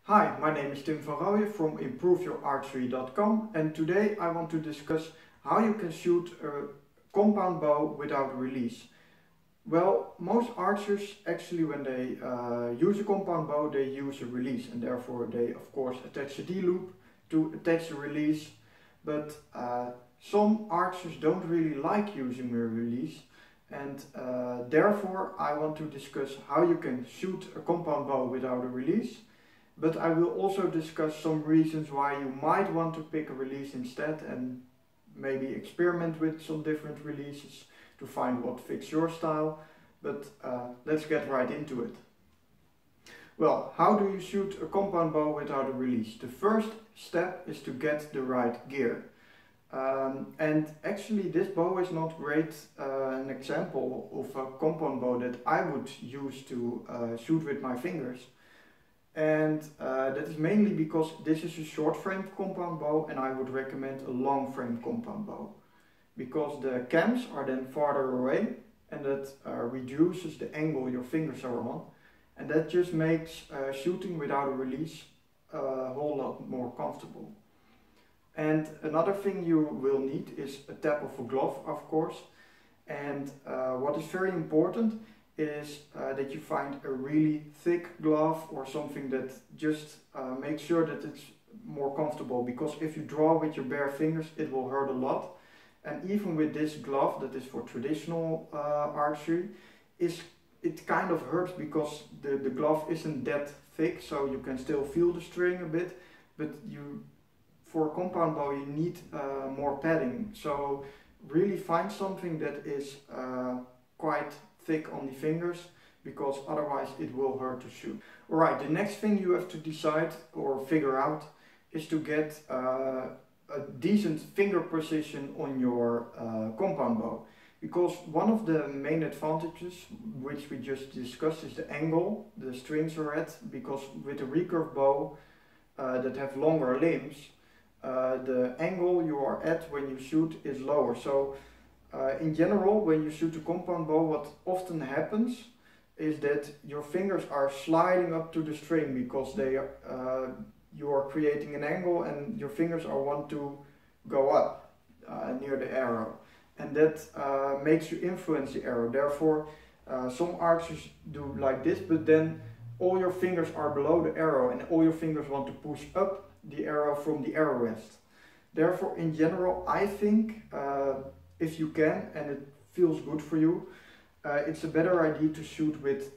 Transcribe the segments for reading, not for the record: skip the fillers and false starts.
Hi, my name is Tim van Rooyen from improveyourarchery.com, and today I want to discuss how you can shoot a compound bow without release. Well, most archers actually when they use a compound bow they use a release, and therefore they of course attach a D-loop to attach a release, but some archers don't really like using a release, and therefore I want to discuss how you can shoot a compound bow without a release. But I will also discuss some reasons why you might want to pick a release instead, and maybe experiment with some different releases to find what fits your style. But let's get right into it. Well, how do you shoot a compound bow without a release? The first step is to get the right gear. And actually this bow is not great an example of a compound bow that I would use to shoot with my fingers. And that is mainly because this is a short frame compound bow and I would recommend a long frame compound bow, because the cams are then farther away and that reduces the angle your fingers are on, and that just makes shooting without a release a whole lot more comfortable. And another thing you will need is a tap of a glove, of course, and what is very important is that you find a really thick glove or something that just makes sure that it's more comfortable, because if you draw with your bare fingers it will hurt a lot. And even with this glove that is for traditional archery, it kind of hurts because the glove isn't that thick, so you can still feel the string a bit, but for a compound bow you need more padding. So really find something that is quite thick on the fingers, because otherwise it will hurt to shoot. Alright, the next thing you have to decide or figure out is to get a decent finger precision on your compound bow, because one of the main advantages which we just discussed is the angle the strings are at, because with a recurve bow that have longer limbs, the angle you are at when you shoot is lower. So in general, when you shoot a compound bow, what often happens is that your fingers are sliding up to the string, because you are creating an angle and your fingers want to go up near the arrow, and that makes you influence the arrow. Therefore, some archers do like this, but then all your fingers are below the arrow and all your fingers want to push up the arrow from the arrow rest. Therefore, in general, I think if you can and it feels good for you, it's a better idea to shoot with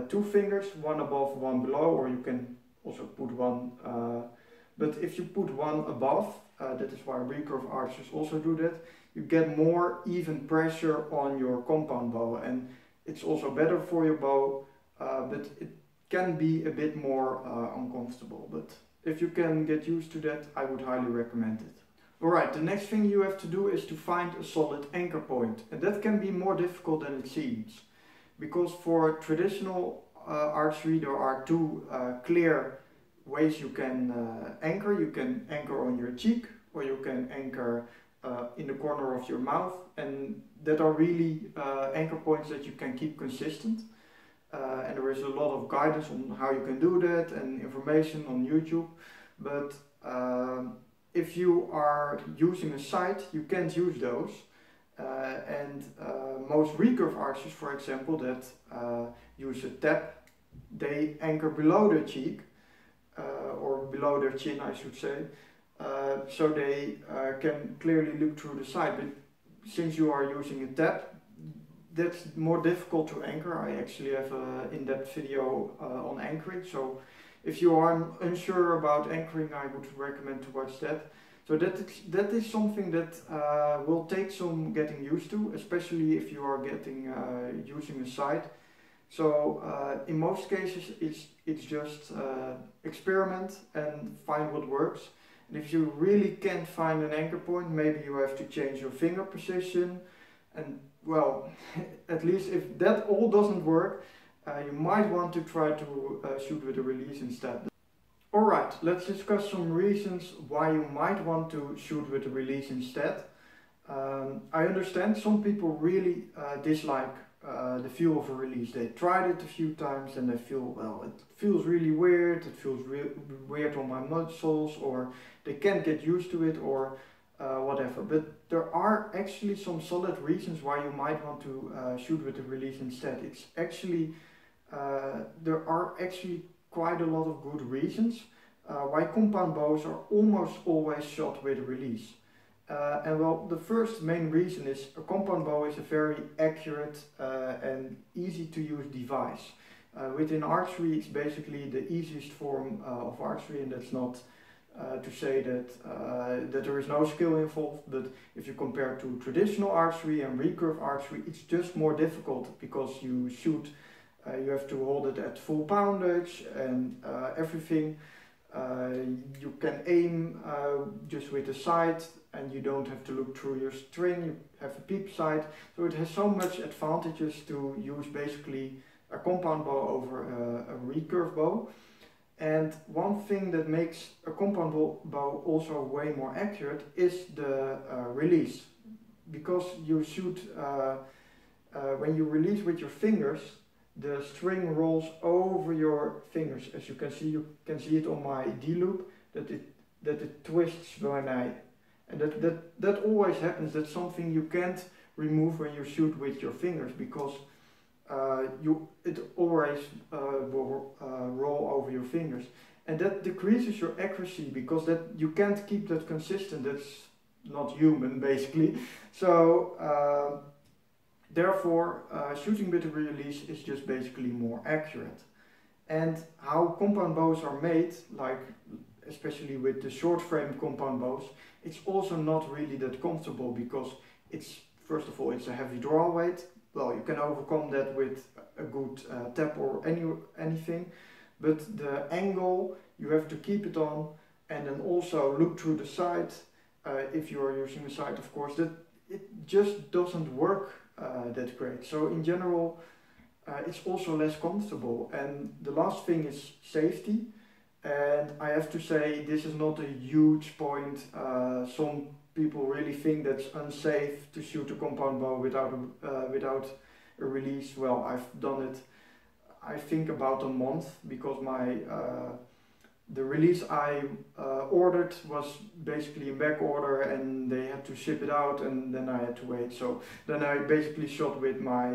two fingers, one above, one below, or you can also put one, but if you put one above, that is why recurve archers also do that, you get more even pressure on your compound bow, and it's also better for your bow, but it can be a bit more uncomfortable. But if you can get used to that, I would highly recommend it. Alright, the next thing you have to do is to find a solid anchor point, and that can be more difficult than it seems, because for traditional archery there are two clear ways you can anchor. You can anchor on your cheek, or you can anchor in the corner of your mouth, and that are really anchor points that you can keep consistent, and there is a lot of guidance on how you can do that and information on YouTube. But if you are using a sight, you can't use those, and most recurve archers, for example, that use a tap, they anchor below their cheek, or below their chin I should say, so they can clearly look through the sight. But since you are using a tap, that's more difficult to anchor. I actually have an in-depth video on anchoring, so if you are unsure about anchoring, I would recommend to watch that. So that is something that will take some getting used to, especially if you are using a sight. So in most cases it's just experiment and find what works. And if you really can't find an anchor point, maybe you have to change your finger position. And well, at least if that all doesn't work, you might want to try to shoot with a release instead. Alright, let's discuss some reasons why you might want to shoot with a release instead. I understand some people really dislike the feel of a release. They tried it a few times and they feel, well, it feels really weird, it feels weird on my muscles, or they can't get used to it, or whatever. But there are actually some solid reasons why you might want to shoot with a release instead. It's actually, there are actually quite a lot of good reasons why compound bows are almost always shot with a release. And well, the first main reason is a compound bow is a very accurate and easy to use device. Within archery, it's basically the easiest form of archery, and that's not to say that there is no skill involved, but if you compare to traditional archery and recurve archery, it's just more difficult because you shoot, you have to hold it at full poundage and everything. You can aim just with the sight, and you don't have to look through your string, you have a peep sight, so it has so much advantages to use basically a compound bow over a recurve bow. And one thing that makes a compound bow also way more accurate is the release, because you shoot, when you release with your fingers, the string rolls over your fingers. As you can see it on my D-loop, that it twists when and that always happens. That's something you can't remove when you shoot with your fingers, because it always will roll over your fingers, and that decreases your accuracy, because that you can't keep that consistent. That's not human, basically. So therefore, shooting with a release is just basically more accurate. And how compound bows are made, like especially with the short frame compound bows, it's also not really that comfortable, because it's, first of all, it's a heavy draw weight. Well, you can overcome that with a good tap or anything, but the angle, you have to keep it on, and then also look through the sight, if you are using the sight, of course, that it just doesn't work that great. So in general, it's also less comfortable. And the last thing is safety. And I have to say, this is not a huge point. Some people really think that's unsafe to shoot a compound bow without a release. Well, I've done it, I think, about a month, because the release I ordered was basically in back order, and they had to ship it out, and then I had to wait. So then I basically shot with my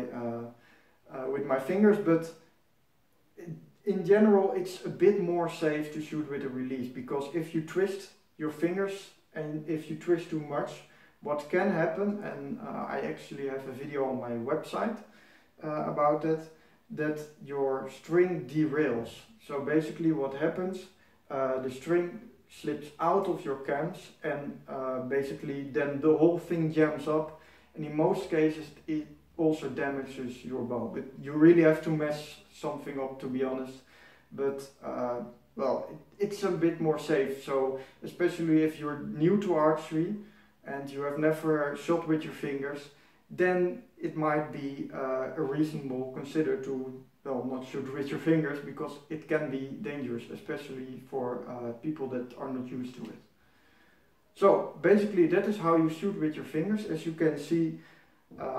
fingers, but in general, it's a bit more safe to shoot with a release, because if you twist your fingers and if you twist too much, what can happen, and I actually have a video on my website about that your string derails. So basically what happens, the string slips out of your cams, and basically then the whole thing jams up, and in most cases it also damages your bow. But you really have to mess something up, to be honest. But well, it's a bit more safe. So especially if you're new to archery and you have never shot with your fingers, then it might be a reasonable consider to, well, not shoot with your fingers, because it can be dangerous, especially for people that are not used to it. So basically that is how you shoot with your fingers. As you can see,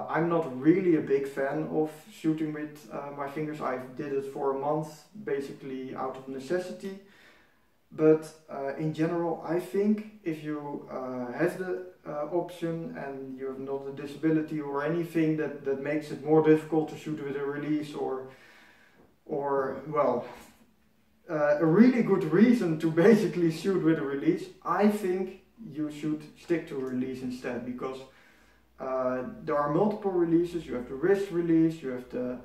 I'm not really a big fan of shooting with my fingers. I did it for a month, basically out of necessity. But in general, I think if you have the option and you have not a disability or anything that makes it more difficult to shoot with a release, or well, a really good reason to basically shoot with a release, I think you should stick to a release instead, because there are multiple releases. You have the wrist release, you have the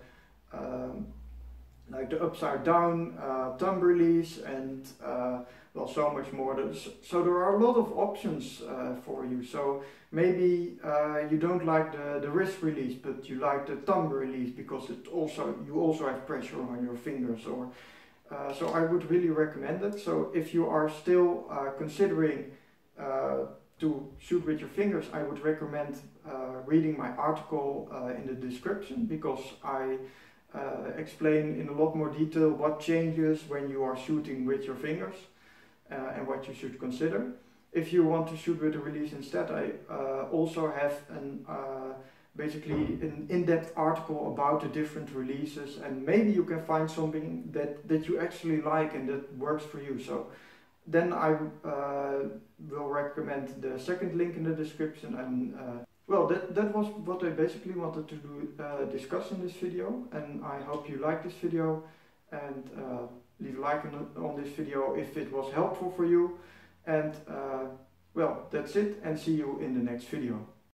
like the upside down thumb release, and well, so much more. So there are a lot of options for you. So maybe you don't like the wrist release, but you like the thumb release, because you also have pressure on your fingers. Or so I would really recommend it. So if you are still considering to shoot with your fingers, I would recommend reading my article in the description, because I explain in a lot more detail what changes when you are shooting with your fingers and what you should consider. If you want to shoot with a release instead, I also have basically an in-depth article about the different releases, and maybe you can find something that you actually like and that works for you. So then I will recommend the second link in the description. And well, that was what I basically wanted to discuss in this video, and I hope you like this video, and leave a like on this video if it was helpful for you. And well, that's it, and see you in the next video.